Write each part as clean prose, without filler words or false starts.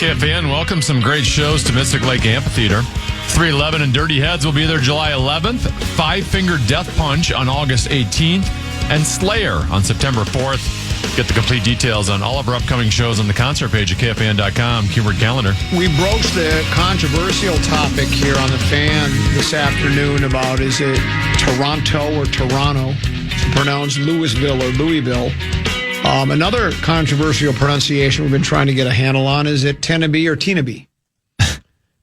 KFAN, welcome some great shows to Mystic Lake Amphitheater. 311 and Dirty Heads will be there July 11th. Five Finger Death Punch on August 18th. And Slayer on September 4th. Get the complete details on all of our upcoming shows on the concert page at KFAN.com. Keyword calendar. We broached the controversial topic here on the Fan this afternoon about is it Toronto or Toronto? It's pronounced Louisville or Louisville. Another controversial pronunciation we've been trying to get a handle on is it Tenabe or Tenabe?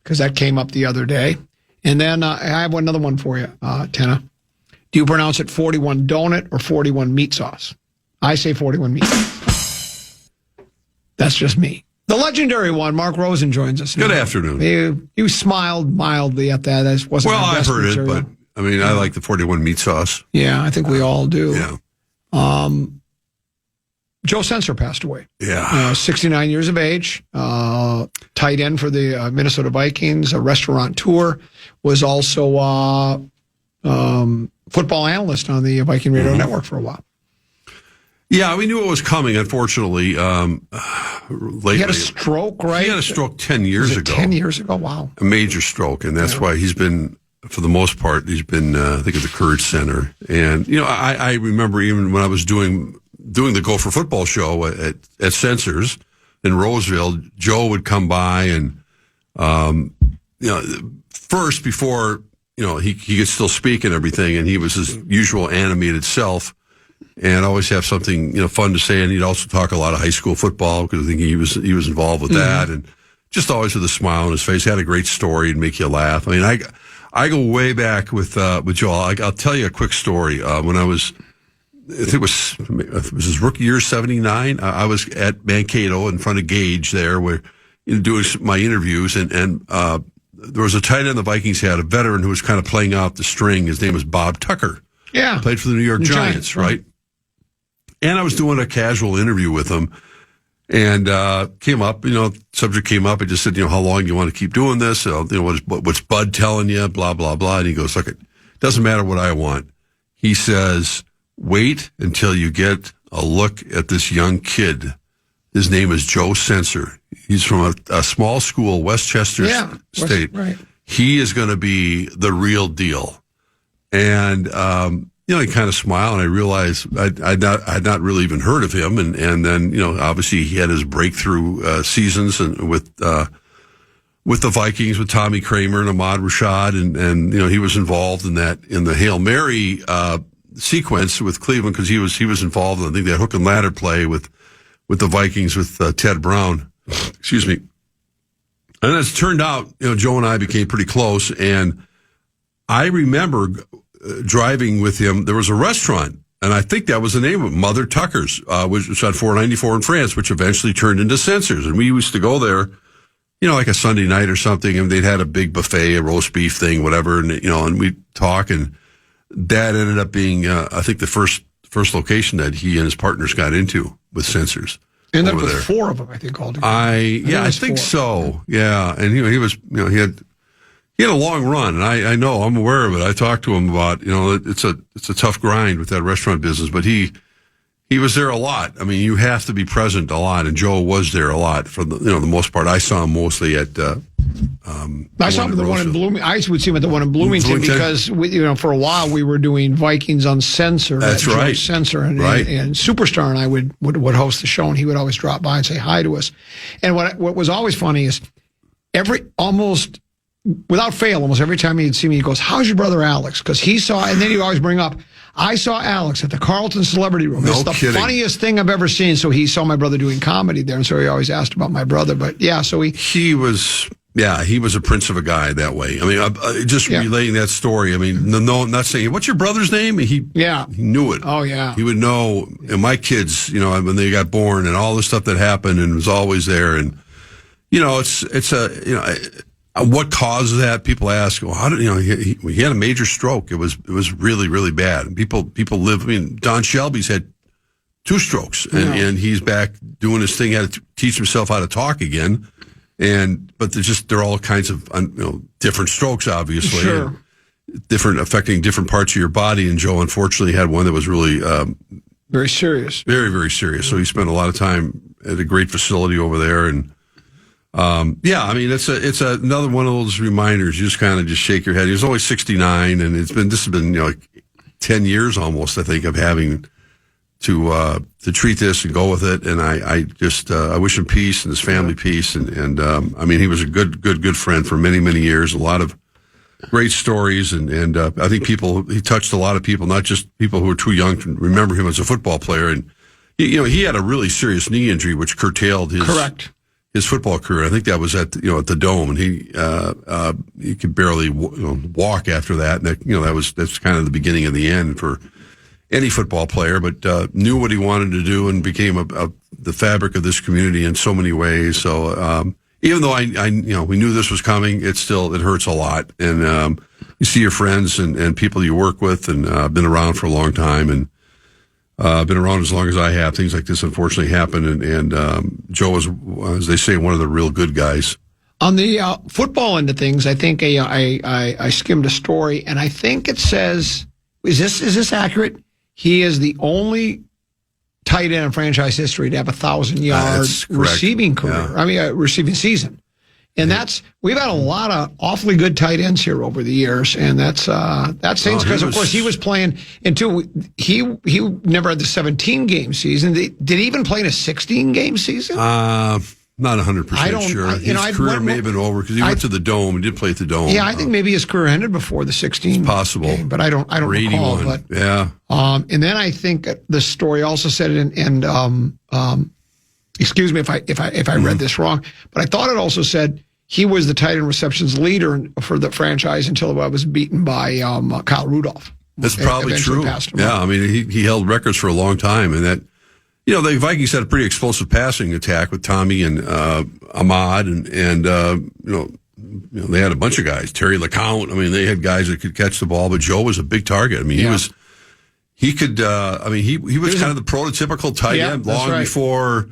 Because that came up the other day. And then I have another one for you, Tenna. Do you pronounce it 41 donut or 41 meat sauce? I say 41 meat sauce. That's just me. The legendary one, Mark Rosen, joins us now. Good afternoon. You smiled mildly at that. That wasn't well, I've heard material. it, but I mean, I like the 41 meat sauce. Yeah, I think we all do. Yeah. Joe Sensor passed away. Yeah. 69 years of age, tight end for the Minnesota Vikings, a restaurateur, was also football analyst on the Viking Radio Network for a while. Yeah, we knew it was coming, unfortunately. Lately. He had a stroke, right? He had a stroke 10 years ago. 10 years ago, wow. A major stroke, and that's why he's been, for the most part, he's been, I think, at the Courage Center. And, you know, I remember even when I was doing the Gopher football show at Sensors in Roseville, Joe would come by and, you know, first before, you know, he could still speak and everything, and he was his usual animated self and always have something, you know, fun to say. And he'd also talk a lot of high school football because I think he was involved with that, and just always with a smile on his face. He had a great story and make you laugh. I mean, I go way back with Joe. I'll tell you a quick story. When I was, I think it was his rookie year, 79. I was at Mankato in front of Gage there, where, you know, doing my interviews, and there was a tight end the Vikings had, a veteran who was kind of playing out the string. His name was Bob Tucker. Yeah, played for the New York Giants, right? And I was doing a casual interview with him, and came up, you know, subject came up. I just said, you know, how long do you want to keep doing this? You know, what's Bud telling you? Blah blah blah. And he goes, look, it doesn't matter what I want. He says, wait until you get a look at this young kid. His name is Joe Sensor. He's from a small school, Westchester State. Right. He is going to be the real deal. And, you know, he kind of smiled, and I realized I'd not really even heard of him. And then, you know, obviously he had his breakthrough seasons and with the Vikings, with Tommy Kramer and Ahmad Rashad. And, you know, he was involved in the Hail Mary sequence with Cleveland, because he was involved in, I think, that hook and ladder play with the Vikings with Ted Brown. Excuse me. And as it turned out, you know, Joe and I became pretty close, and I remember driving with him. There was a restaurant, and I think that was the name of it, Mother Tucker's, which was on 494 in France, which eventually turned into Sensors. And we used to go there, you know, like a Sunday night or something, and they'd had a big buffet, a roast beef thing, whatever, and, you know, and we'd talk, and that ended up being, I think, the first location that he and his partners got into with Sensors. And there was 4 of them, I think, altogether. I think so. Yeah, and he was, you know, he had a long run, and I know, I'm aware of it. I talked to him about, you know, it's a tough grind with that restaurant business, but he was there a lot. I mean, you have to be present a lot, and Joe was there a lot for the, you know, the most part. I saw him mostly at. I saw him at the one in Bloomington. I would see him at the one in Bloomington because you know, for a while we were doing Vikings on Sensor. That's right. Sensor and Superstar and I would host the show, and he would always drop by and say hi to us. And what was always funny is almost without fail, almost every time he'd see me, he goes, "How's your brother Alex?" Because he saw, and then he'd always bring up, "I saw Alex at the Carlton Celebrity Room. It's the funniest thing I've ever seen." So he saw my brother doing comedy there, and so he always asked about my brother. But yeah, so he was a prince of a guy that way. I mean, just relating that story. I mean, no, not saying, "What's your brother's name?" He knew it. Oh yeah, he would know. And my kids, you know, when they got born and all the stuff that happened, and was always there. And you know, it's a, you know. What caused that? People ask, well, how did, you know, he had a major stroke. It was really, really bad. And people live, I mean, Don Shelby's had 2 strokes, and he's back doing his thing, had to teach himself how to talk again. But they're all kinds of, you know, different strokes, obviously. Sure. Affecting different parts of your body. And Joe, unfortunately, had one that was really, very serious. Very, very serious. So he spent a lot of time at a great facility over there, and, Yeah, I mean, it's another one of those reminders. You just kind of just shake your head. He was only 69, and this has been, like 10 years almost, I think, of having to treat this and go with it. And I wish him peace and his family peace. And I mean, he was a good friend for many, many years. A lot of great stories. And I think he touched a lot of people, not just people who were too young to remember him as a football player. And, he had a really serious knee injury, which curtailed his football career. I think that was at the Dome, and he could barely walk after that. And that's kind of the beginning of the end for any football player, but knew what he wanted to do and became the fabric of this community in so many ways. So even though we knew this was coming, it hurts a lot. And you see your friends and people you work with, and been around for a long time, and been around as long as I have. Things like this unfortunately happen, and Joe was, as they say, one of the real good guys. On the football end of things, I think I skimmed a story, and I think it says, is this accurate? He is the only tight end in franchise history to have 1,000-yard receiving career. Yeah. I mean, receiving season. And we've had a lot of awfully good tight ends here over the years, and that stinks because, of course, he was playing he never had the 17-game season. Did he even play in a 16-game season? Not 100% sure. His career may have been over because he went to the Dome and did play at the Dome. Yeah, I think maybe his career ended before the 16. It's possible, game, but I don't recall. But yeah. And then I think the story also said, excuse me if I read this wrong, but I thought it also said he was the tight end receptions leader for the franchise until I was beaten by Kyle Rudolph. That's probably true. Yeah, I mean he held records for a long time, and that. The Vikings had a pretty explosive passing attack with Tommy and Ahmad, and they had a bunch of guys. Terry LeCount. I mean, they had guys that could catch the ball, but Joe was a big target. I mean, he was kind of the prototypical tight end long before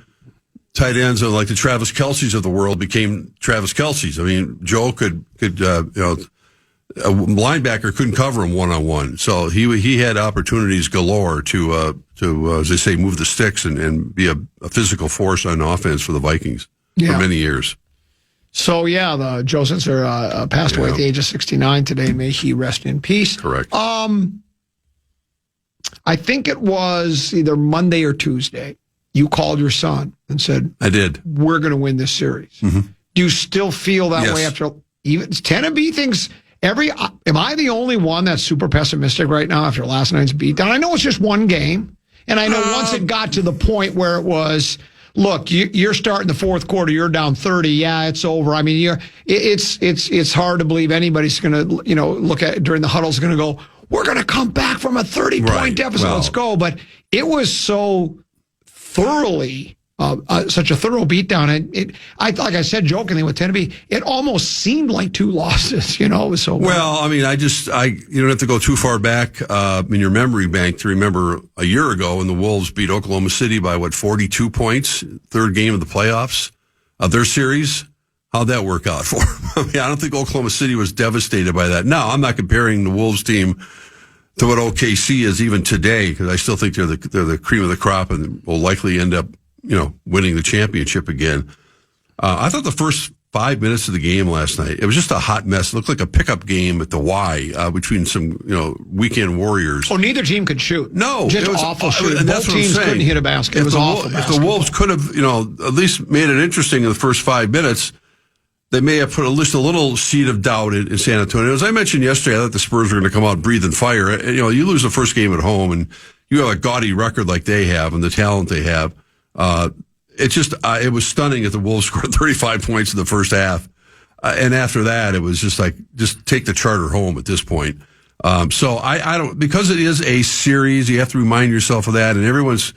tight ends like the Travis Kelce's of the world became Travis Kelce's. I mean, Joe could a linebacker couldn't cover him one-on-one. So he had opportunities galore to as they say, move the sticks and be a physical force on offense for the Vikings for many years. So, the Joe Sensor passed away at the age of 69 today. May he rest in peace. Correct. I think it was either Monday or Tuesday. You called your son and said, I did. We're going to win this series. Mm-hmm. Do you still feel that way after even Tennessee thinks am I the only one that's super pessimistic right now after last night's beatdown? I know it's just one game. And I know once it got to the point where it was, look, you're starting the fourth quarter, you're down 30. Yeah, it's over. I mean, it's hard to believe anybody's going to, look at it during the huddle is going to go, we're going to come back from a 30-point deficit. Let's go. But it was so thoroughly, such a thorough beatdown. And like I said jokingly with Tennessee, it almost seemed like two losses. It was so well. I mean, you don't have to go too far back in your memory bank to remember a year ago when the Wolves beat Oklahoma City by 42 points, third game of the playoffs of their series. How'd that work out for them? I mean, I don't think Oklahoma City was devastated by that. Now, I'm not comparing the Wolves team to what OKC is even today because I still think they're the cream of the crop and will likely end up winning the championship again. I thought the first 5 minutes of the game last night, it was just a hot mess. It looked like a pickup game at the Y between some, weekend warriors. Oh, neither team could shoot. No. Just awful shooting. Both teams couldn't hit a basket. It was awful. If the Wolves could have, at least made it interesting in the first 5 minutes, they may have put at least a little seed of doubt in San Antonio. As I mentioned yesterday, I thought the Spurs were going to come out breathing fire. You lose the first game at home and you have a gaudy record like they have and the talent they have. It was stunning that the Wolves scored 35 points in the first half. And after that, it was just take the charter home at this point. So I don't, because it is a series, you have to remind yourself of that. And everyone's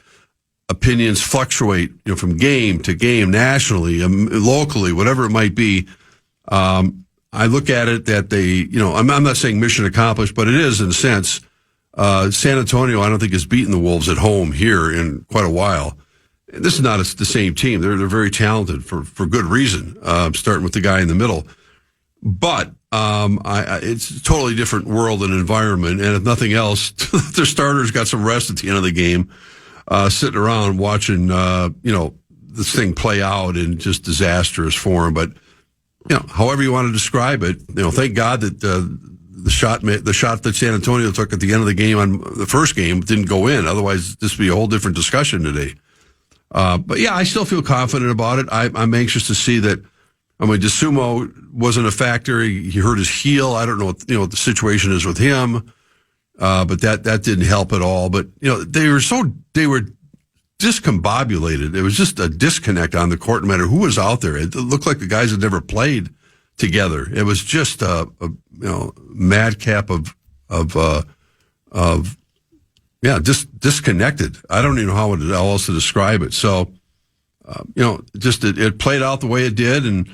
opinions fluctuate, from game to game, nationally, locally, whatever it might be. I look at it that they, I'm not saying mission accomplished, but it is in a sense. San Antonio, I don't think has beaten the Wolves at home here in quite a while. This is not the same team. They're very talented for good reason, starting with the guy in the middle. But it's a totally different world and environment. And if nothing else, their starters got some rest at the end of the game, sitting around watching, the this thing play out and just disastrous for him. But however you want to describe it, thank God that the shot that San Antonio took at the end of the game on the first game didn't go in. Otherwise, this would be a whole different discussion today. But yeah, I still feel confident about it. I'm anxious to see that. DeSumo wasn't a factor. He hurt his heel. I don't know what the situation is with him. But that didn't help at all. But they were discombobulated. It was just a disconnect on the court, no matter who was out there. It looked like the guys had never played together. It was just a madcap of disconnected. I don't even know how else to describe it. So, it played out the way it did, and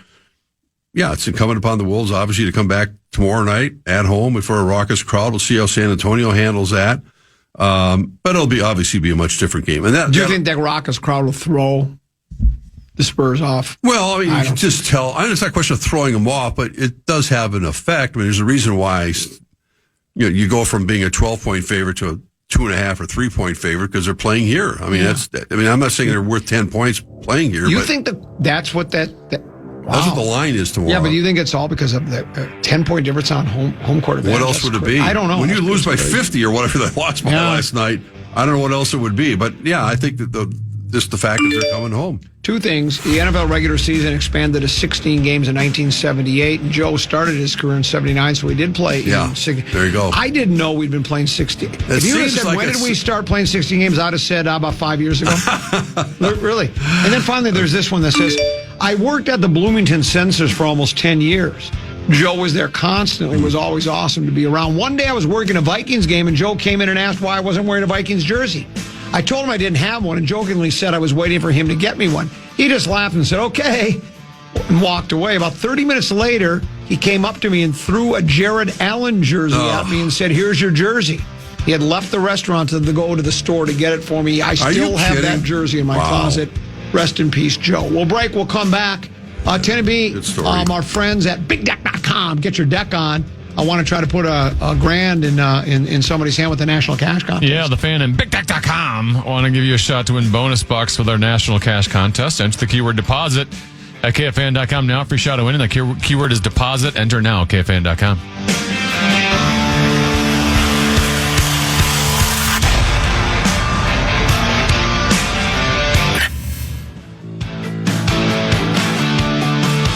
it's incumbent upon the Wolves, obviously, to come back tomorrow night at home before a raucous crowd. We'll see how San Antonio handles that. But it'll obviously be a much different game. And do you think that raucous crowd will throw the Spurs off? Well, you can just tell. It's not a question of throwing them off, but it does have an effect. There's a reason why you go from being a 12-point favorite to a 2.5 or 3-point favorite because they're playing here. I'm not saying they're worth 10 points playing here. You think that's what that wow. That's what the line is tomorrow. Yeah, but you think it's all because of the 10-point difference on home court advantage? What else would it be? I don't know. When you lose by 50 or whatever they lost by last night, I don't know what else it would be. But yeah, I think that the fact that they're coming home. Two things. The NFL regular season expanded to 16 games in 1978. Joe started his career in 79, so he did play. Yeah, there you go. I didn't know we'd been playing 60. If you would have said, when did we start playing 16 games, I'd have said about 5 years ago. Really. And then finally, there's this one that says, I worked at the Bloomington Censors for almost 10 years. Joe was there constantly. It was always awesome to be around. One day I was working a Vikings game, and Joe came in and asked why I wasn't wearing a Vikings jersey. I told him I didn't have one and jokingly said I was waiting for him to get me one. He just laughed and said, okay, and walked away. About 30 minutes later, he came up to me and threw a Jared Allen jersey at me and said, here's your jersey. He had left the restaurant to go to the store to get it for me. I still have that jersey in my closet. Rest in peace, Joe. We'll break. We'll come back. Tennessee, our friends at BigDeck.com. Get your deck on. I want to try to put a grand in somebody's hand with the National Cash Contest. Yeah, the fan and BigDeck.com want to give you a shot to win bonus bucks with our National Cash Contest. Enter the keyword deposit at KFAN.com now for your shot to win. And the keyword is deposit. Enter now at KFAN.com.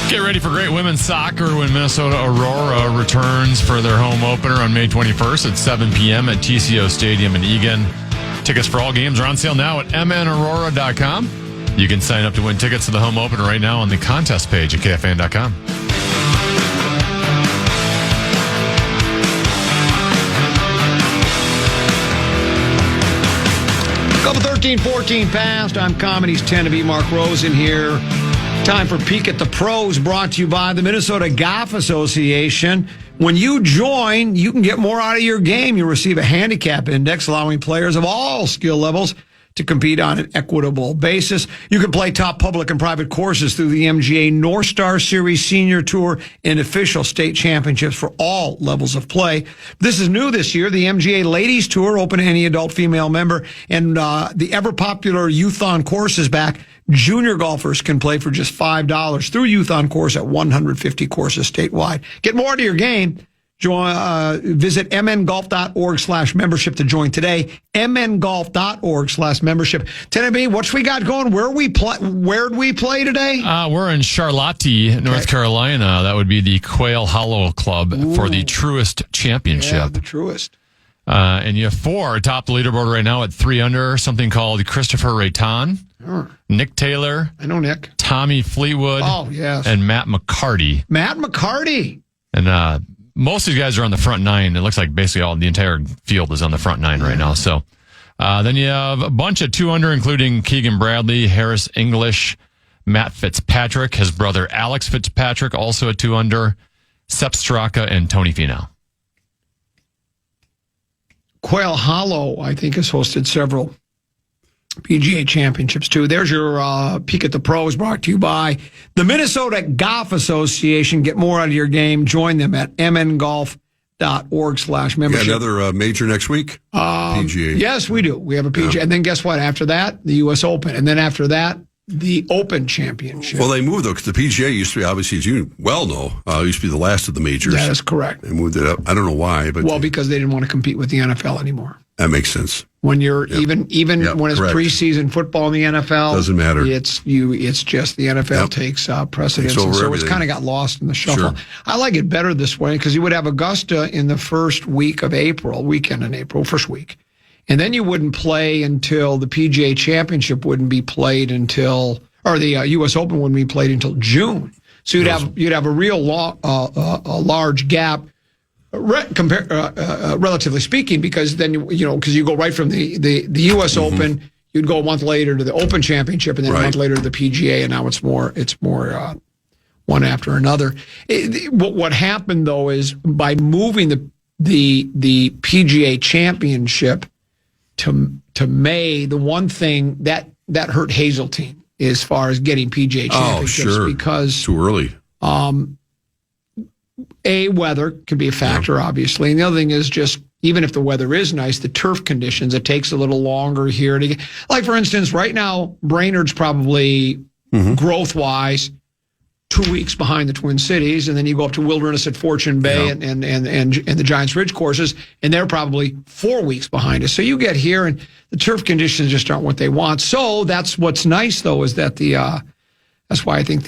Get ready for great women's soccer when Minnesota Aurora returns for their home opener on May 21st at 7 p.m. at TCO Stadium in Eagan. Tickets for all games are on sale now at mnaurora.com. You can sign up to win tickets to the home opener right now on the contest page at KFAN.com. Couple 13-14 past. I'm Comedy's 10 to beat Mark Rosen here. Time for Peek at the Pros, brought to you by the Minnesota Golf Association. When you join, you can get more out of your game. You'll receive a handicap index, allowing players of all skill levels to compete on an equitable basis. You can play top public and private courses through the MGA North Star Series Senior Tour and official state championships for all levels of play. This is new this year. The MGA Ladies Tour, open to any adult female member, and the ever-popular Youth on Course is back. Junior golfers can play for just $5 through Youth on Course at 150 courses statewide. Get more to your game. Visit mngolf.org/membership to join today. mngolf.org/membership. Tennessee, what we got going? Where'd we play today? We're in Charlotte, North Carolina. That would be the Quail Hollow Club for the Truist Championship. Yeah, the Truist. And you have four atop the leaderboard right now at 3 under, something called Christopher Rayton, Nick Taylor. I know Nick. Tommy Fleetwood. Oh, yes. And Matt McCarty. Matt McCarty. And most of these guys are on the front nine. It looks like basically the entire field is on the front nine right now. So then you have a bunch of 2 under, including Keegan Bradley, Harris English, Matt Fitzpatrick, his brother Alex Fitzpatrick, also at 2 under, Sepp Straka, and Tony Finau. Quail Hollow, I think, has hosted several PGA championships, too. There's your Peek at the Pros, brought to you by the Minnesota Golf Association. Get more out of your game. Join them at mngolf.org/membership. Got another major next week? PGA. Yes, we do. We have a PGA. Yeah. And then guess what? After that, the U.S. Open. And then after that, the Open Championship. Well, they moved, though, because the PGA used to be, obviously, as you well know, used to be the last of the majors. That is correct. They moved it up. I don't know why, but because they didn't want to compete with the NFL anymore. That makes sense. When you're even when it's preseason football in the NFL, doesn't matter. It's just the NFL takes precedence, so everything. it's kind of got lost in the shuffle. Sure. I like it better this way because you would have Augusta in the first weekend in April, first week, and then you wouldn't play until the PGA Championship wouldn't be played until, or the U.S. Open wouldn't be played until June. So you'd have a real a large gap. Relatively speaking, because then because you go right from the U.S. Open, you'd go a month later to the Open Championship, and then a month later to the PGA, and now it's more one after another. What happened though is by moving the PGA Championship to May, the one thing that hurt Hazeltine as far as getting PGA Championships because too early. Weather could be a factor, obviously. And the other thing is just, even if the weather is nice, the turf conditions, it takes a little longer here to get, like, for instance, right now, Brainerd's probably growth-wise 2 weeks behind the Twin Cities, and then you go up to Wilderness at Fortune Bay and the Giants Ridge courses, and they're probably 4 weeks behind us. So you get here, and the turf conditions just aren't what they want. So that's what's nice, though, is that that's why I think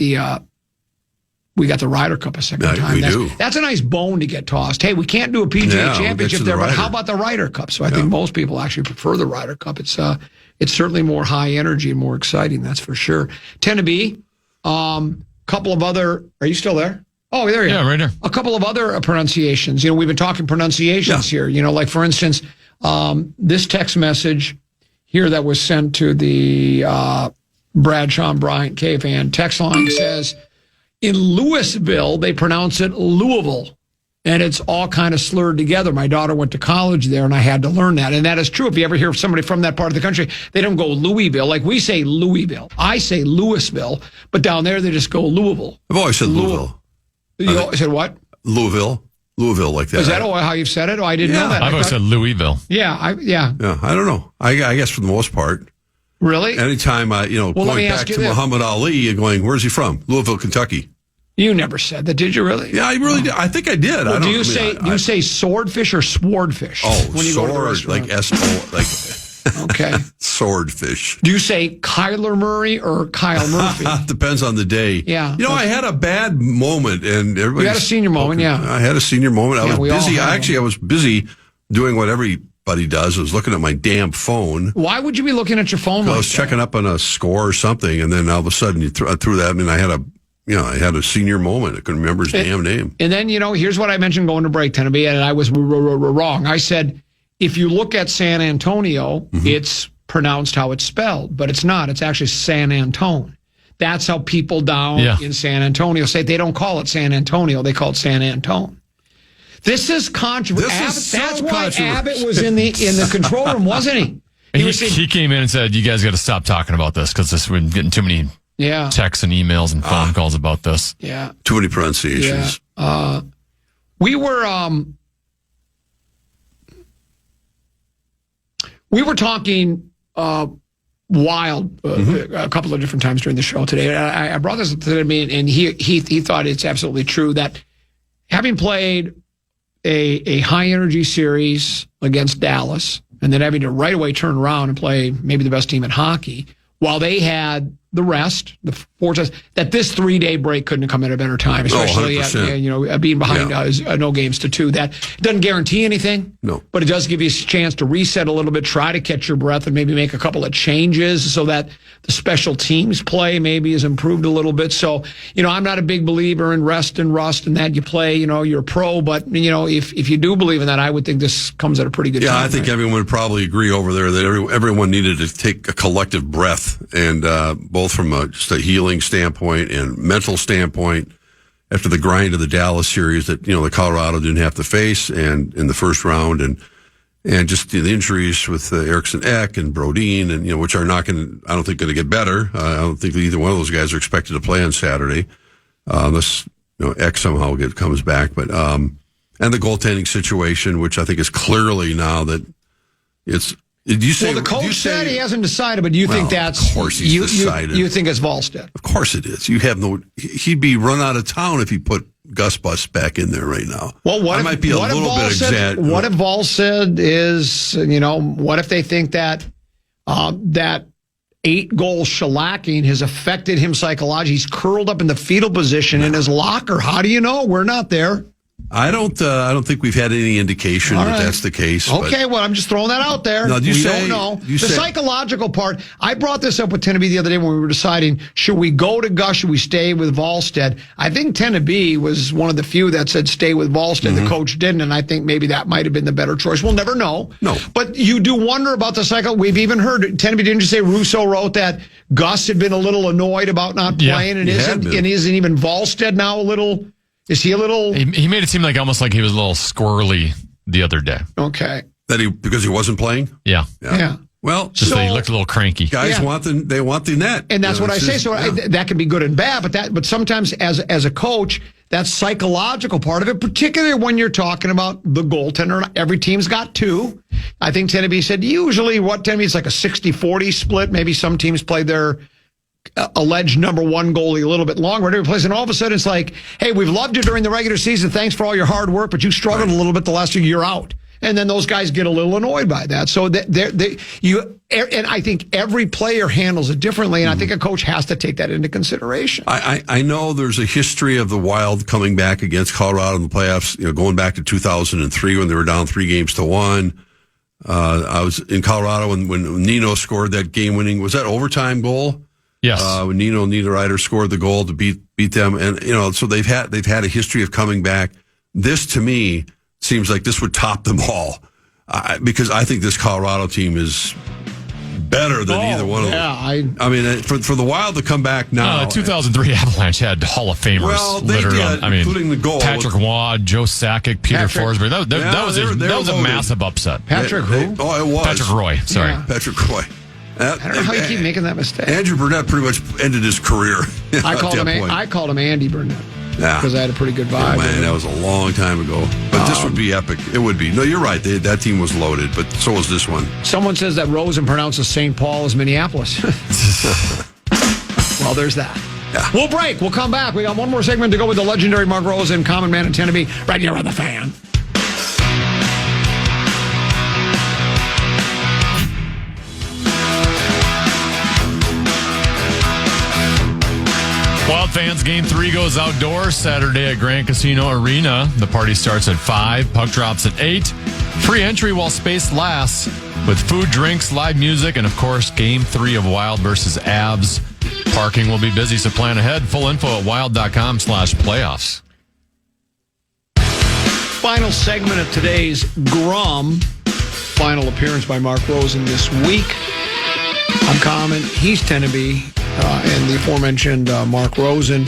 we got the Ryder Cup a second time. That's a nice bone to get tossed. Hey, we can't do a PGA Championship there, but how about the Ryder Cup? So I think most people actually prefer the Ryder Cup. It's certainly more high energy and more exciting, that's for sure. 10 to be. Couple of other. Are you still there? Oh, there you are. Yeah, right there. A couple of other pronunciations. We've been talking pronunciations here. Like, for instance, this text message here that was sent to the Bradshaw and Bryant KFAN text line says, in Louisville, they pronounce it Louisville, and it's all kind of slurred together. My daughter went to college there, and I had to learn that. And that is true. If you ever hear somebody from that part of the country, they don't go Louisville. Like we say Louisville. I say Louisville, but down there they just go Louisville. I've always said Louisville. You said what? Louisville, like that. Is that how you've said it? Oh, I didn't know that. I've always said Louisville. Yeah, I don't know. I guess for the most part. Really? Anytime going back to Muhammad Ali, you're going, where's he from? Louisville, Kentucky. You never said that, did you really? Yeah, I really did. I think I did. Well, do you say swordfish or swordfish? Oh, when you sword, go to the restaurant? like S-O, like okay. Swordfish. Do you say Kyler Murray or Kyle Murphy? Depends on the day. Yeah. I had a bad moment, and everybody. You had a senior moment, yeah. I had a senior moment. I was busy. I was busy doing what everybody does. I was looking at my damn phone. Why would you be looking at your phone? I was checking up on a score or something, and then all of a sudden I threw that. I mean, I had a senior moment. I couldn't remember his damn name. And then, here's what I mentioned going to break, Tennessee, and I was wrong. I said, if you look at San Antonio, it's pronounced how it's spelled, but it's not. It's actually San Antone. That's how people down in San Antonio say they don't call it San Antonio. They call it San Antone. This is controversial. That's why Abbott was in the control room, wasn't he? He came in and said, you guys got to stop talking about this because we're getting too many texts and emails and phone calls about this. Yeah. Too many pronunciations. Yeah. We were talking wild a couple of different times during the show today. I brought this to him, and he thought it's absolutely true that having played a high energy series against Dallas and then having to right away turn around and play maybe the best team in hockey, while they had the rest, the forces, that this 3-day break couldn't have come at a better time, especially being behind no games to 2. That doesn't guarantee anything, but it does give you a chance to reset a little bit, try to catch your breath, and maybe make a couple of changes so that the special teams play maybe is improved a little bit. So, I'm not a big believer in rest and rust and that you play, you're a pro, but, if you do believe in that, I would think this comes at a pretty good time. Yeah, I think everyone would probably agree over there that everyone needed to take a collective breath, and both from just a healing standpoint and mental standpoint after the grind of the Dallas series that, the Colorado didn't have to face and in the first round and just the injuries with Eriksson Ek and Brodin and, which are not going to, I don't think going to get better. I don't think that either one of those guys are expected to play on Saturday unless, Ek somehow comes back. But, and the goaltending situation, which I think is clearly now that it's Did you say? Well, the coach you said say, he hasn't decided, but do you think that's? Of course, he's decided. You think it's Volstead? Of course, it is. You have no. He'd be run out of town if he put Gus Bus back in there right now. Well, what might be a little bit exaggerated. What if Volstead is? What if they think that that 8-goal shellacking has affected him psychologically? He's curled up in the fetal position in his locker. How do you know? We're not there. I don't think we've had any indication that that's the case. Okay, well, I'm just throwing that out there. No, we don't know. The psychological part, I brought this up with Tennessee the other day when we were deciding, should we go to Gus, should we stay with Volstead? I think Tennessee was one of the few that said stay with Volstead. The coach didn't, and I think maybe that might have been the better choice. We'll never know. No. But you do wonder about the cycle. We've even heard, Tennessee, didn't you say Russo wrote that Gus had been a little annoyed about not playing, and isn't even Volstead now a little... Is he a little... He made it seem like almost like he was a little squirrely the other day. Okay. Because he wasn't playing? Yeah. Well, just that he looked a little cranky. Guys want the net. And that's what I say. So that can be good and bad, but sometimes as a coach, that psychological part of it, particularly when you're talking about the goaltender, every team's got two. I think Tennessee said usually it's like a 60-40 split. Maybe some teams play their alleged number one goalie a little bit longer. And all of a sudden it's like, hey, we've loved you during the regular season. Thanks for all your hard work, but you struggled a little bit the last year. You're out. And then those guys get a little annoyed by that. So and I think every player handles it differently, and I think a coach has to take that into consideration. I know there's a history of the Wild coming back against Colorado in the playoffs, going back to 2003 when they were down 3-1. I was in Colorado when Nino scored that game-winning, was that overtime goal? Yes. When Nino Niederreiter scored the goal to beat them, and so they've had a history of coming back. This to me seems like this would top them all, because I think this Colorado team is better than either one of them. I mean, for the Wild to come back now. The 2003 Avalanche had Hall of Famers littered on. Including the goal. Patrick Waugh, Joe Sakic, Peter Forsberg. That was a massive upset. Patrick who? It was. Patrick Roy. Sorry. Yeah. Patrick Roy. I don't know how you keep making that mistake. Andrew Burnett pretty much ended his career. I called him Andy Burnett. Yeah. Because I had a pretty good vibe. Man, that was a long time ago. But this would be epic. It would be. No, you're right. That team was loaded, but so was this one. Someone says that Rosen pronounces St. Paul as Minneapolis. Well, there's that. Yeah. We'll break. We'll come back. We got one more segment to go with the legendary Mark Rosen, Common Man in Tennessee, right here on The Fan. Wild Fans Game 3 goes outdoors Saturday at Grand Casino Arena. The party starts at 5, puck drops at 8. Free entry while space lasts with food, drinks, live music, and of course, Game 3 of Wild versus Avs. Parking will be busy, so plan ahead. Full info at wild.com/playoffs. Final segment of today's Grum. Final appearance by Mark Rosen this week. I'm Common. He's Tennessee. And the aforementioned Mark Rosen.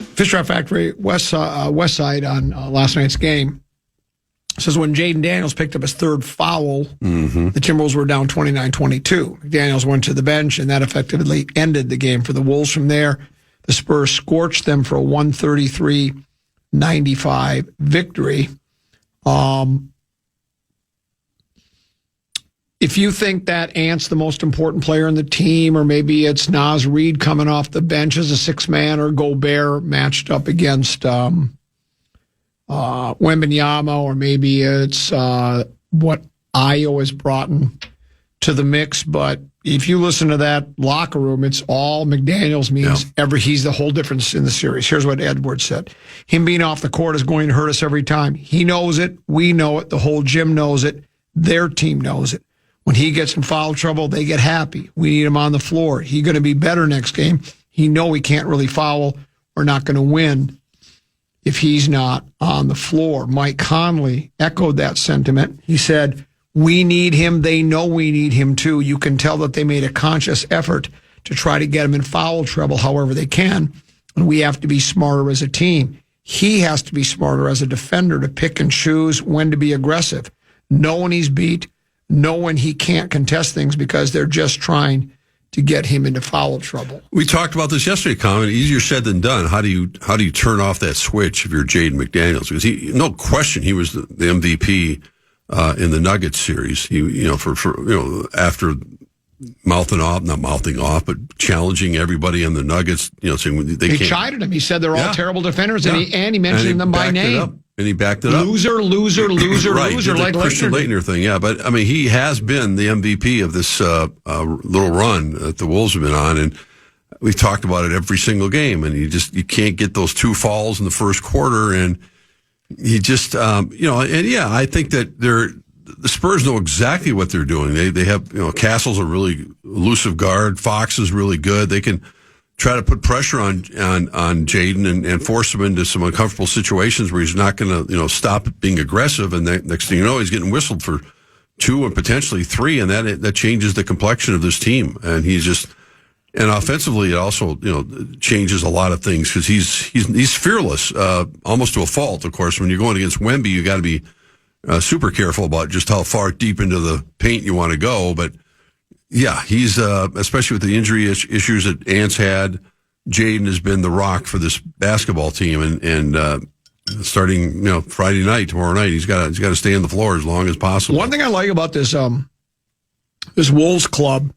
Fish Trap Factory, West Side on last night's game says when Jaden Daniels picked up his third foul, the Timberwolves were down 29-22. Daniels went to the bench, and that effectively ended the game for the Wolves. From there, the Spurs scorched them for a 133-95 victory. If you think that Ant's the most important player in the team, or maybe it's Naz Reid coming off the bench as a six-man, or Gobert matched up against Wembanyama, or maybe it's what Ayo has brought to the mix. But if you listen to that locker room, it's all McDaniels means he's the whole difference in the series. Here's what Edwards said. Him being off the court is going to hurt us every time. He knows it. We know it. The whole gym knows it. Their team knows it. When he gets in foul trouble, they get happy. We need him on the floor. He's going to be better next game. He know he can't really foul. We're not going to win if he's not on the floor. Mike Conley echoed that sentiment. He said, we need him. They know we need him too. You can tell that they made a conscious effort to try to get him in foul trouble however they can. And we have to be smarter as a team. He has to be smarter as a defender to pick and choose when to be aggressive. Know when he's beat. Know when he can't contest things because they're just trying to get him into foul trouble. We talked about this yesterday, Colin. Easier said than done. How do you turn off that switch if you're Jaden McDaniels? Because no question, he was the MVP in the Nuggets series. He, after not mouthing off, but challenging everybody in the Nuggets, saying they can't. He chided him. He said they're all terrible defenders, and he mentioned them by name. And he backed it up. Loser, right, like Christian Laettner thing. Yeah, but I mean, he has been the MVP of this little run that the Wolves have been on, and we've talked about it every single game. And you can't get those 2 fouls in the first quarter, and he just I think that the Spurs know exactly what they're doing. They have Castle's a really elusive guard. Fox is really good. They can try to put pressure on Jaden and force him into some uncomfortable situations where he's not going to stop being aggressive. And next thing you know, he's getting whistled for 2 and potentially 3, and that changes the complexion of this team. And and offensively, it also changes a lot of things because he's fearless, almost to a fault. Of course, when you're going against Wemby, you got to be super careful about just how far deep into the paint you want to go, but. Yeah, he's especially with the injury issues that Ant's had. Jaden has been the rock for this basketball team, and starting Friday night, tomorrow night, he's got to stay on the floor as long as possible. One thing I like about this Wolves club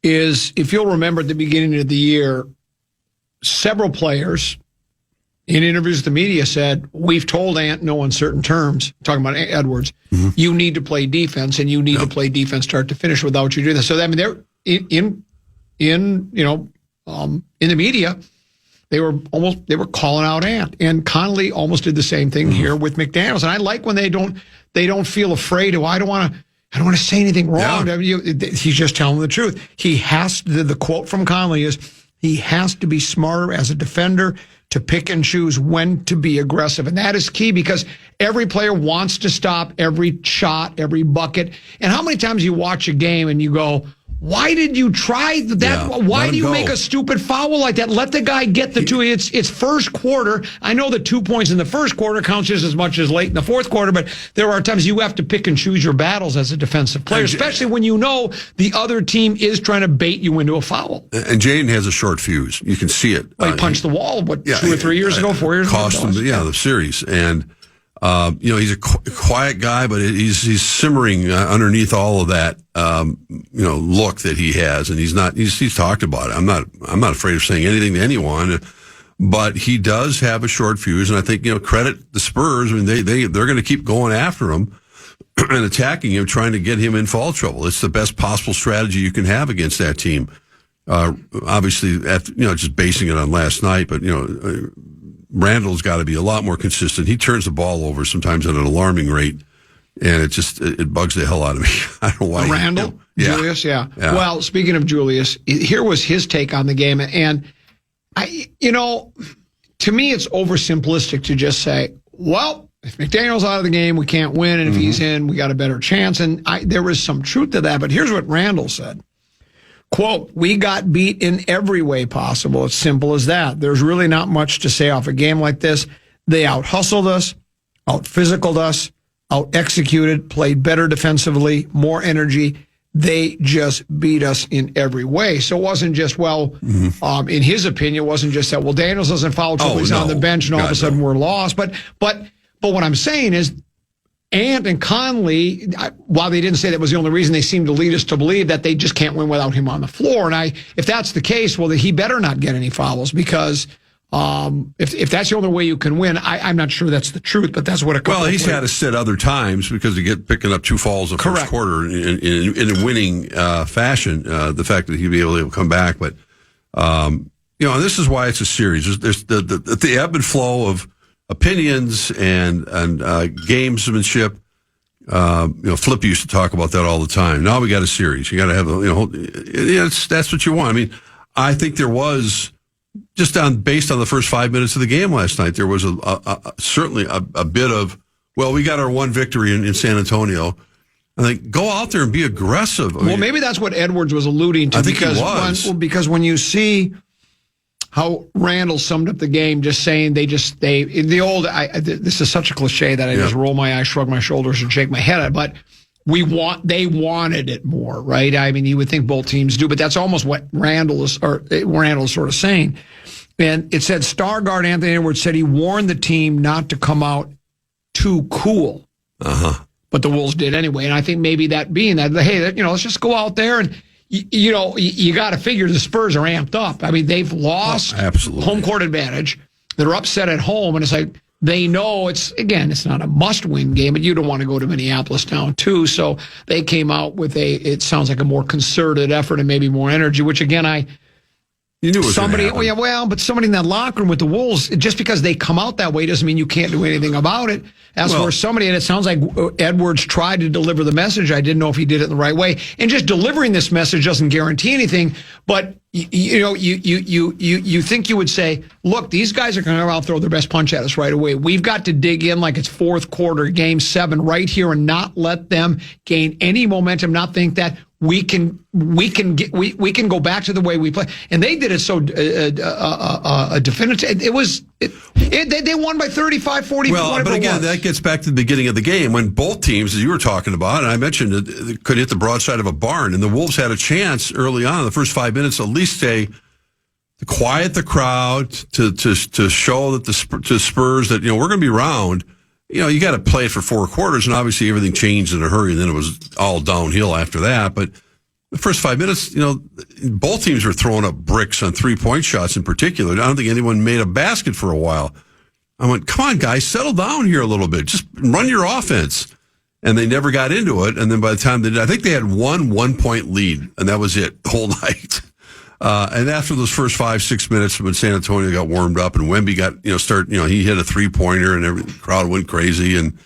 is, if you'll remember at the beginning of the year, several players in interviews with the media said, we've told Ant no uncertain terms, talking about Edwards, you need to play defense, and you need to play defense start to finish without you doing this. So, I mean, they're in the media, they were calling out Ant. And Connolly almost did the same thing here with McDaniels. And I like when they don't feel afraid of, I don't want to say anything wrong. Yeah. He's just telling the truth. The quote from Connolly is, he has to be smarter as a defender to pick and choose when to be aggressive. And that is key, because every player wants to stop every shot, every bucket. And how many times you watch a game and you go, why did you try that? Yeah, why do you make a stupid foul like that? Let the guy get the 2. It's first quarter. I know the 2 points in the first quarter counts just as much as late in the fourth quarter, but there are times you have to pick and choose your battles as a defensive player, especially when you know the other team is trying to bait you into a foul. And Jaden has a short fuse. You can see it. He punched the wall, 2 or 3 years ago, 4 years ago? Cost him, the series. And he's a quiet guy, but he's simmering underneath all of that, look that he has, and he's talked about it. I'm not afraid of saying anything to anyone, but he does have a short fuse, and I think, credit the Spurs. I mean, they're going to keep going after him and attacking him, trying to get him in foul trouble. It's the best possible strategy you can have against that team. Obviously, just basing it on last night, but, Randall's got to be a lot more consistent. He turns the ball over sometimes at an alarming rate, and it bugs the hell out of me. I don't know why. Randall? Julius, yeah. Well, speaking of Julius, here was his take on the game, and to me, it's oversimplistic to just say, well, if McDaniel's out of the game, we can't win, and if he's in, we got a better chance. And there was some truth to that, but here's what Randall said. Quote, we got beat in every way possible. It's simple as that. There's really not much to say off a game like this. They out-hustled us, out-physicaled us, out-executed, played better defensively, more energy. They just beat us in every way. So it wasn't just, in his opinion, it wasn't just that, Daniels doesn't foul trouble, he's on the bench, and all of a sudden we're lost. But what I'm saying is, Ant and Conley, while they didn't say that was the only reason, they seemed to lead us to believe that they just can't win without him on the floor. And if that's the case, he better not get any fouls, because if that's the only way you can win, I'm not sure that's the truth, but that's what it comes. Well, he's had to sit other times because picking up 2 fouls in the first quarter in a winning fashion. The fact that he'd be able to come back, but and this is why it's a series. There's the ebb and flow of opinions and gamesmanship. Flip used to talk about that all the time. Now we got a series. You got to have that's what you want. I mean, I think there was, just based on the first 5 minutes of the game last night, there was certainly a bit of, we got our one victory in San Antonio. I think go out there and be aggressive. Maybe that's what Edwards was alluding to. I think he was. Because when you see how Randall summed up the game, just saying this is such a cliche that I just roll my eyes, shrug my shoulders, and shake my head at it, but they wanted it more, right? I mean, you would think both teams do, but that's almost what Randall is sort of saying. And it said star guard Anthony Edwards said he warned the team not to come out too cool. Uh-huh. but the Wolves did anyway. And I think maybe that being that, hey, let's just go out there and, you got to figure the Spurs are amped up. I mean, they've lost home court advantage. They're upset at home, and it's like they know it's not a must-win game, but you don't want to go to Minneapolis down too. So they came out with it sounds like a more concerted effort and maybe more energy, which again, you knew it was somebody in that locker room with the Wolves, just because they come out that way doesn't mean you can't do anything about it. For somebody, and it sounds like Edwards tried to deliver the message. I didn't know if he did it in the right way. And just delivering this message doesn't guarantee anything. But you think you would say, look, these guys are going to go out and throw their best punch at us right away. We've got to dig in like it's fourth quarter, game 7 right here, and not let them gain any momentum. Not think that we can go back to the way we play. And they did it so definitive. They won by 35, 40. Well, but again, that gets back to the beginning of the game when both teams, as you were talking about, and I mentioned it could hit the broadside of a barn, and the Wolves had a chance early on in the first 5 minutes at least to quiet the crowd, to show that to Spurs that we're going to be around. You got to play it for 4 quarters, and obviously everything changed in a hurry, and then it was all downhill after that. But the first 5 minutes, both teams were throwing up bricks on 3-point shots in particular. I don't think anyone made a basket for a while. I went, come on, guys, settle down here a little bit. Just run your offense. And they never got into it. And then by the time they did, I think they had 1-point lead, and that was it the whole night. And after those first 5-6 minutes, when San Antonio got warmed up and Wemby got, he hit a 3-pointer and the crowd went crazy, and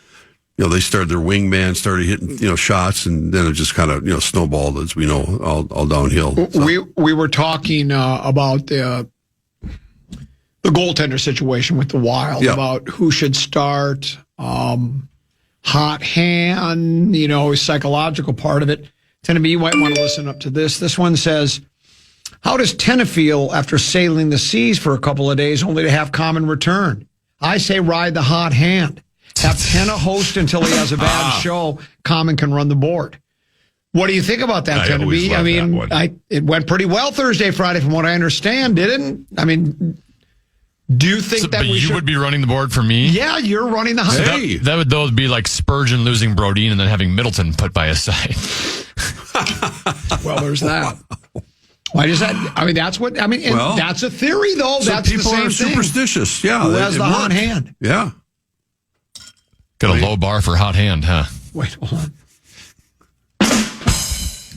they started their wingman started hitting shots, and then it just kind of snowballed, as we know, all downhill. So. We were talking about the goaltender situation with the Wild, about who should start, hot hand, psychological part of it. Tennessee, you might want to listen up to this. This one says, how does Tenna feel after sailing the seas for a couple of days only to have Common return? I say ride the hot hand. Have Tenna host until he has a bad show. Common can run the board. What do you think about that, Tenna B? I mean, it went pretty well Thursday, Friday, from what I understand, didn't? I mean, do you think that you would be running the board for me? Yeah, you're running the hot hand. That would be like Spurgeon losing Brodeen and then having Middleton put by his side. Well, there's that. Why does that? I mean, that's what. I mean, that's a theory, though. So that's people are superstitious. Yeah, who has the hot hand? Yeah. Got a low bar for hot hand, huh? Wait, hold on.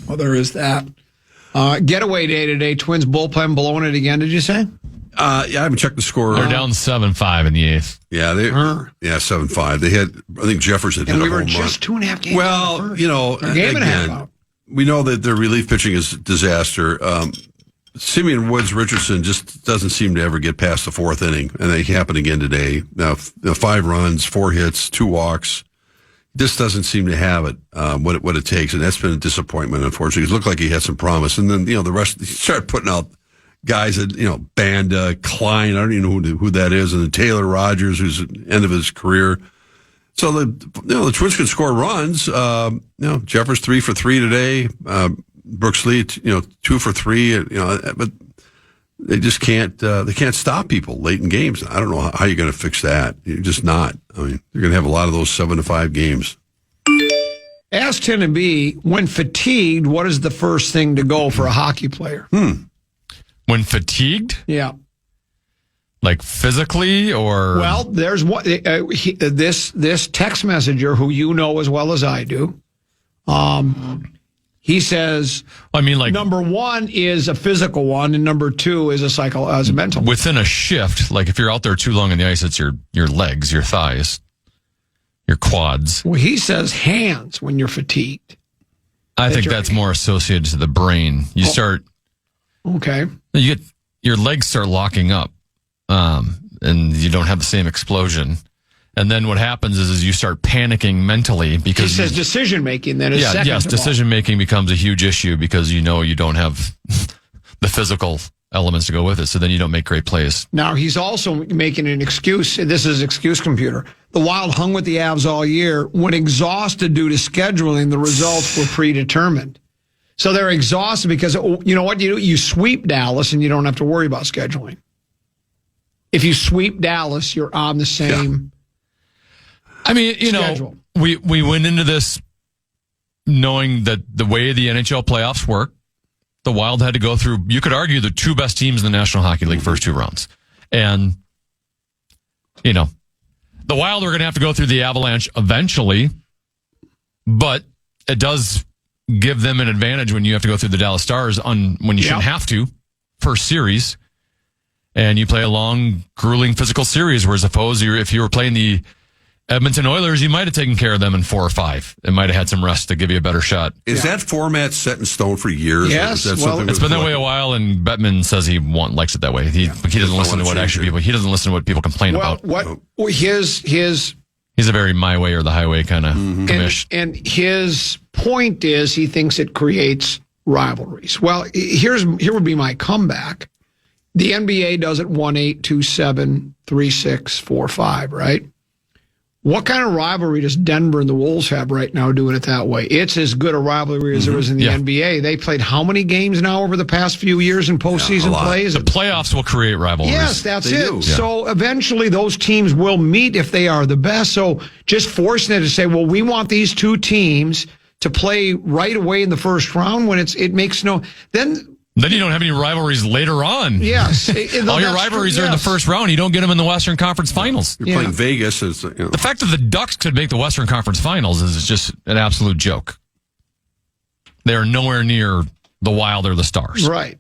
Well, there is that. Getaway day today. Twins bullpen blowing it again. Did you say? I haven't checked the score. They're down 7-5 in the 8th. Yeah, 7-5. They had. I think Jefferson hit a home run. And we were just 2.5 games. Well, game and a half out. We know that their relief pitching is a disaster. Simeon Woods Richardson just doesn't seem to ever get past the 4th inning, and they happen again today. Now, 5 runs, 4 hits, 2 walks. Just doesn't seem to have it, what it takes, and that's been a disappointment, unfortunately. It looked like he had some promise, and then, the rest, he started putting out guys that, Banda, Klein, I don't even know who that is, and then Taylor Rogers, who's at the end of his career. So the Twins can score runs. Jeffers 3 for 3 today. Brooks Lee, 2 for 3. But they just can't. They can't stop people late in games. I don't know how you're going to fix that. You're just not. I mean, you're going to have a lot of those 7-5 games. Ask Tenna B, when fatigued, what is the first thing to go for a hockey player? When fatigued? Yeah. Like physically, or? Well, there's what this text messenger who you know as well as I do. He says, number 1 is a physical one, and number 2 is a mental. Within a shift, like if you're out there too long on the ice, it's your legs, your thighs, your quads. Well, he says hands when you're fatigued. I think that's more associated to the brain. You start. Okay. Your legs start locking up. And you don't have the same explosion. And then what happens is you start panicking mentally because he says decision making. Then is second. Yes, decision making becomes a huge issue because you don't have the physical elements to go with it. So then you don't make great plays. Now he's also making an excuse. This is excuse computer. The Wild hung with the Avs all year. When exhausted due to scheduling, the results were predetermined. So they're exhausted because you know what you do? You sweep Dallas and you don't have to worry about scheduling. If you sweep Dallas, you're on the same. I mean, schedule. we went into this knowing that the way the NHL playoffs work, the Wild had to go through, you could argue, the two best teams in the National Hockey League first two rounds. And, the Wild are going to have to go through the Avalanche eventually, but it does give them an advantage when you have to go through the Dallas Stars when you shouldn't have to, first series. And you play a long, grueling physical series, whereas if you were playing the Edmonton Oilers, you might have taken care of them in 4 or 5. It might have had some rest to give you a better shot. Is that format set in stone for years? Yes. It's been that way a while, and Bettman says he likes it that way. He doesn't listen to what he doesn't listen to what people complain about. He's a very my way or the highway kind of commish. And his point is he thinks it creates rivalries. Well, here would be my comeback. The NBA does it 1-8, 2-7, 3-6, 4-5, right? What kind of rivalry does Denver and the Wolves have right now doing it that way? It's as good a rivalry as there is in the NBA. They played how many games now over the past few years in postseason plays? The playoffs will create rivalries. Yes, that's it. Do. Yeah. So eventually those teams will meet if they are the best. So just forcing it to say, well, we want these two teams to play right away in the first round when it makes no... Then you don't have any rivalries later on. Yes. All your rivalries are in the first round. You don't get them in the Western Conference Finals. You're playing Vegas. The fact that the Ducks could make the Western Conference Finals is just an absolute joke. They're nowhere near the Wild or the Stars. Right.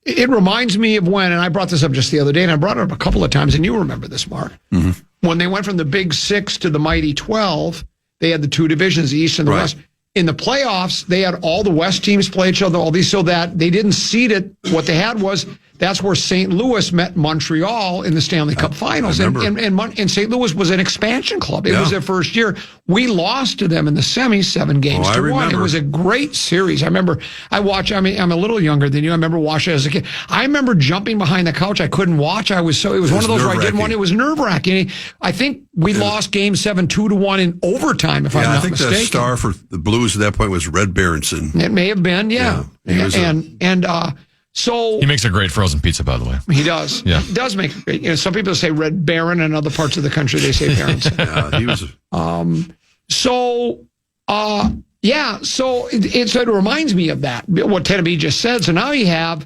It reminds me of when, and I brought this up just the other day, and I brought it up a couple of times, and you remember this, Mark. Mm-hmm. When they went from the Big 6 to the Mighty 12, they had the two divisions, the East and the West. In the playoffs, they had all the West teams play each other, all these, so that they didn't seed it. What they had was, that's where St. Louis met Montreal in the Stanley Cup Finals. And St. Louis was an expansion club. It was their first year. We lost to them in the semis 7 games to 1. It was a great series. I remember I'm a little younger than you. I remember watching it as a kid. I remember jumping behind the couch. I couldn't watch. It was one of those where I didn't want it. It was nerve-wracking. I think we lost game 7 2-1 in overtime, if I'm not mistaken. I think the star for the Blues at that point was Red Berenson. It may have been, So he makes a great frozen pizza, by the way. He does. Yeah, he does make it great. Some people say Red Baron, and other parts of the country they say Berenson. He was. So it reminds me of that. What Tenneby just said. So now you have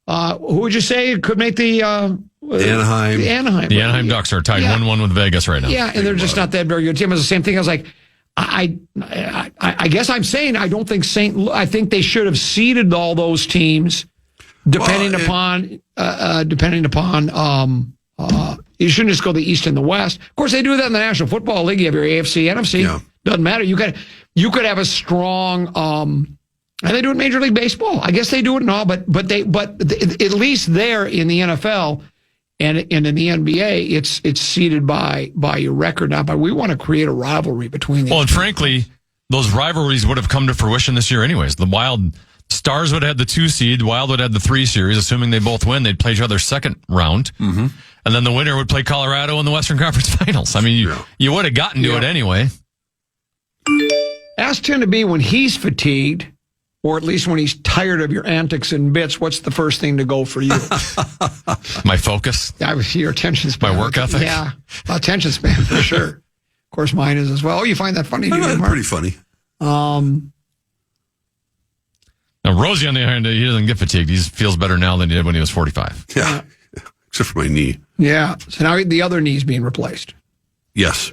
who would you say could make the Anaheim? The Anaheim Ducks are tied 1-1 with Vegas right now. Yeah, and they're just not that very good team. It's the same thing. I was like, I guess I'm saying I don't think I think they should have seeded all those teams. Depending upon, you shouldn't just go the East and the West. Of course, they do that in the National Football League. You have your AFC, NFC. Yeah. Doesn't matter. You could have a strong, and they do it in Major League Baseball. I guess they do it in all, but at least there in the NFL and in the NBA, it's seeded by your record, not by. We want to create a rivalry between. Well, and frankly, those rivalries would have come to fruition this year, anyways. The Wild. Stars would have the 2 seed, Wild would have the 3 series, assuming they both win. They'd play each other second round. Mm-hmm. And then the winner would play Colorado in the Western Conference Finals. I mean, you would have gotten to it anyway. Ask Tim to be when he's fatigued, or at least when he's tired of your antics and bits, what's the first thing to go for you? My focus. Your attention span. My work ethic. Yeah, attention span for sure. Of course, mine is as well. Oh, you find that funny? Pretty funny. Now, Rosie, on the other hand, he doesn't get fatigued. He feels better now than he did when he was 45. Yeah, except for my knee. Yeah. So now the other knee's being replaced. Yes.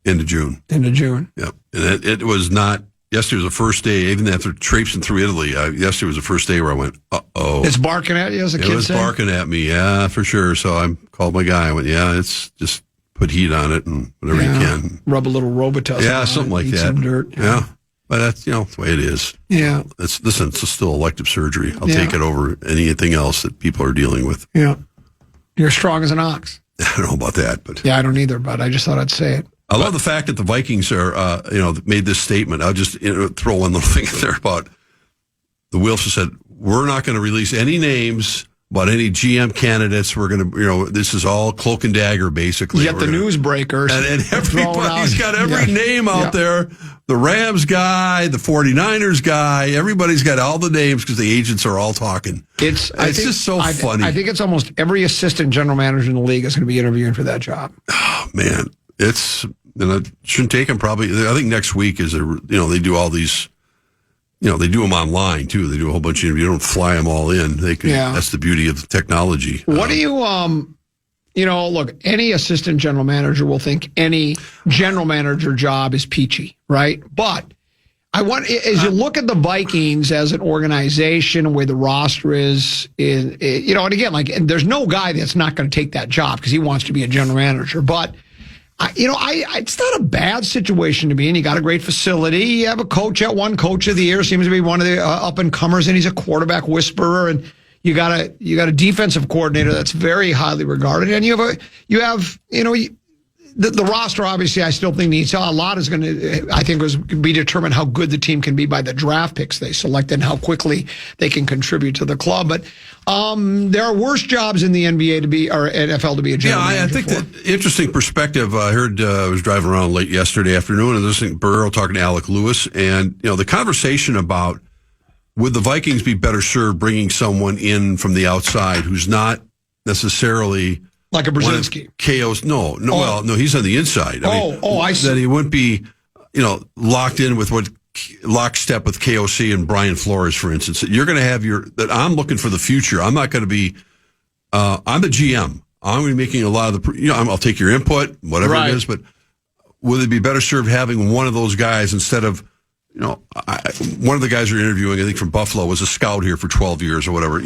End of June. Yep. And it was not, yesterday was the first day, even after traipsing through Italy, yesterday was the first day where I went, uh-oh. It's barking at you, as a kid It was barking at me, yeah, for sure. So I called my guy. I went, it's just put heat on it and whatever you can. Rub a little Robitussin. Yeah, something like that. Some dirt. Yeah. But that's, the way it is. Yeah. It's still elective surgery. I'll take it over anything else that people are dealing with. Yeah. You're strong as an ox. I don't know about that, but. Yeah, I don't either, but I just thought I'd say it. I love the fact that the Vikings are, made this statement. I'll just throw one little thing in there about the Wilson said, we're not going to release any names about any GM candidates. We're going to, this is all cloak and dagger, basically. You got the newsbreakers. And everybody's got every name out there. The Rams guy, the 49ers guy, everybody's got all the names because the agents are all talking. It's just so funny. I think it's almost every assistant general manager in the league is going to be interviewing for that job. Oh, man. and it shouldn't take them probably. I think next week they do all these. They do them online too. They do a whole bunch of interviews. You don't fly them all in. That's the beauty of the technology. What do you look, any assistant general manager will think any general manager job is peachy, right? But as you look at the Vikings as an organization, where the roster is, and again, there's no guy that's not going to take that job because he wants to be a general manager. But, it's not a bad situation to be in. You got a great facility. You have a coach at one coach of the year, seems to be one of the up and comers, and he's a quarterback whisperer. And you got a defensive coordinator that's very highly regarded, and you have the roster. Obviously, I still think needs a lot is going to. I think was be determined how good the team can be by the draft picks they select and how quickly they can contribute to the club. But there are worse jobs in the NBA to be or NFL to be a general manager. I think that interesting perspective. I heard I was driving around late yesterday afternoon and listening to Burrow talking to Alec Lewis, and the conversation about would the Vikings be better served bringing someone in from the outside who's not necessarily like a Brzezinski. No, he's on the inside. I see. That he wouldn't be, locked in with lockstep with KOC and Brian Flores, for instance. You're going to have that I'm looking for the future. I'm not going to be, I'm the GM. I'm going to be making a lot of I'll take your input, whatever it is, but would it be better served having one of those guys instead of, one of the guys we're interviewing, I think from Buffalo, was a scout here for 12 years or whatever,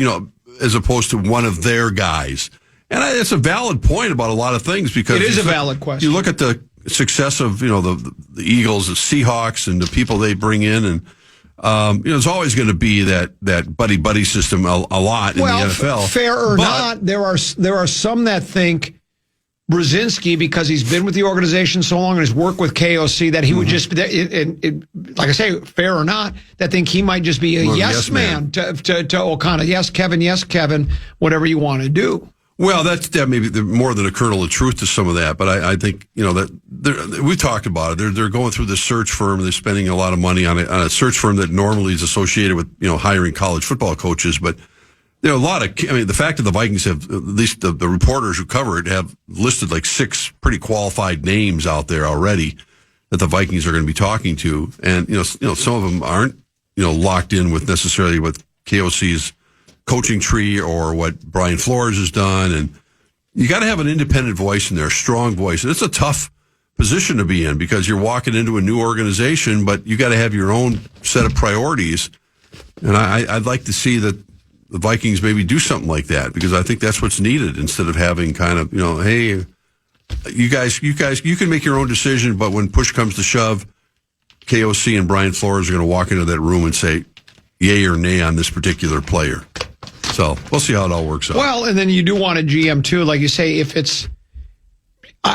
as opposed to one of their guys. And it's a valid point about a lot of things because it is a valid question. You look at the success of the Eagles, the Seahawks, and the people they bring in, and there's always going to be that buddy system a lot in the NFL. Fair or not, there are some that think Brzezinski, because he's been with the organization so long and has worked with KOC, that he would just like I say, fair or not, that think he might just be a yes man to O'Connell. Yes, Kevin, whatever you want to do. Well, that may be more than a kernel of truth to some of that, but I think that we talked about it. They're going through this search firm. They're spending a lot of money on a search firm that normally is associated with hiring college football coaches. But there are a lot of. The fact that the Vikings have, at least the reporters who cover it, have listed like 6 pretty qualified names out there already that the Vikings are going to be talking to, and some of them aren't locked in with necessarily with KOC's coaching tree or what Brian Flores has done. And you got to have an independent voice in there, a strong voice. And it's a tough position to be in because you're walking into a new organization, but you got to have your own set of priorities. And I'd like to see that the Vikings maybe do something like that because I think that's what's needed instead of having kind of, hey, you guys, you can make your own decision, but when push comes to shove, KOC and Brian Flores are going to walk into that room and say, yay or nay on this particular player. So we'll see how it all works out. Well, and then you do want a GM too, like you say. If it's,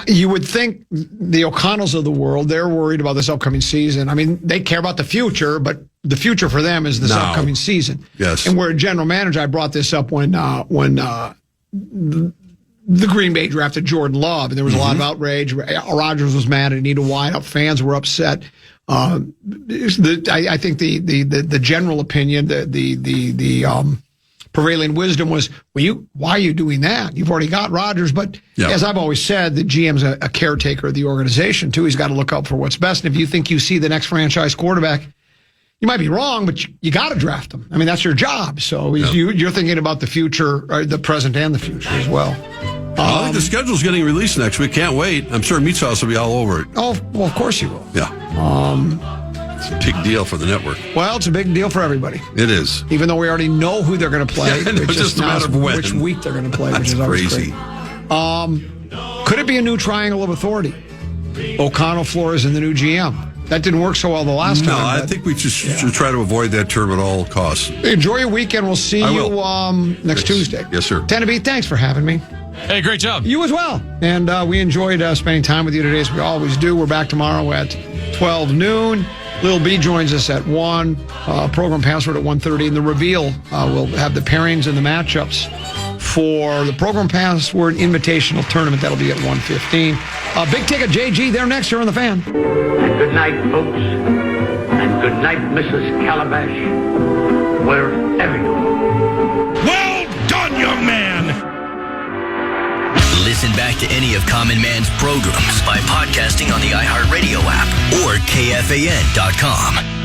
you would think the O'Connells of the world, they're worried about this upcoming season. I mean, they care about the future, but the future for them is this upcoming season. Yes. And we're a general manager. I brought this up when the Green Bay drafted Jordan Love, and there was a lot of outrage. Rodgers was mad at Anita White. Fans were upset. I think the general opinion, the prevailing wisdom was, why are you doing that? You've already got Rodgers. But as I've always said, the GM's a caretaker of the organization, too. He's got to look out for what's best. And if you think you see the next franchise quarterback, you might be wrong, but you got to draft him. I mean, that's your job. So you're thinking about the future, or the present and the future as well. I think the schedule's getting released next week. Can't wait. I'm sure Meats House will be all over it. Oh, well, of course you will. Yeah. It's a big deal for the network. Well, it's a big deal for everybody. It is. Even though we already know who they're going to play. Yeah, it's just a matter of when. Which week they're going to play, which is always crazy. Great. Could it be a new triangle of authority? O'Connell, Flores, and the new GM. That didn't work so well the last time. No, I think we just should try to avoid that term at all costs. Enjoy your weekend. We'll see you next Tuesday. Yes, sir. Tenby, thanks for having me. Hey, great job. You as well. And we enjoyed spending time with you today, as we always do. We're back tomorrow at 12 noon. Lil B joins us at 1. Program password at 1:30. And the reveal, we'll have the pairings and the matchups for the program password invitational tournament. That'll be at 1:15. Big Ticket JG, they're next here on The Fan. And good night, folks. And good night, Mrs. Calabash. Wherever you are. Well done, young man! listen back to any of Common Man's programs by podcasting on the iHeartRadio app or KFAN.com.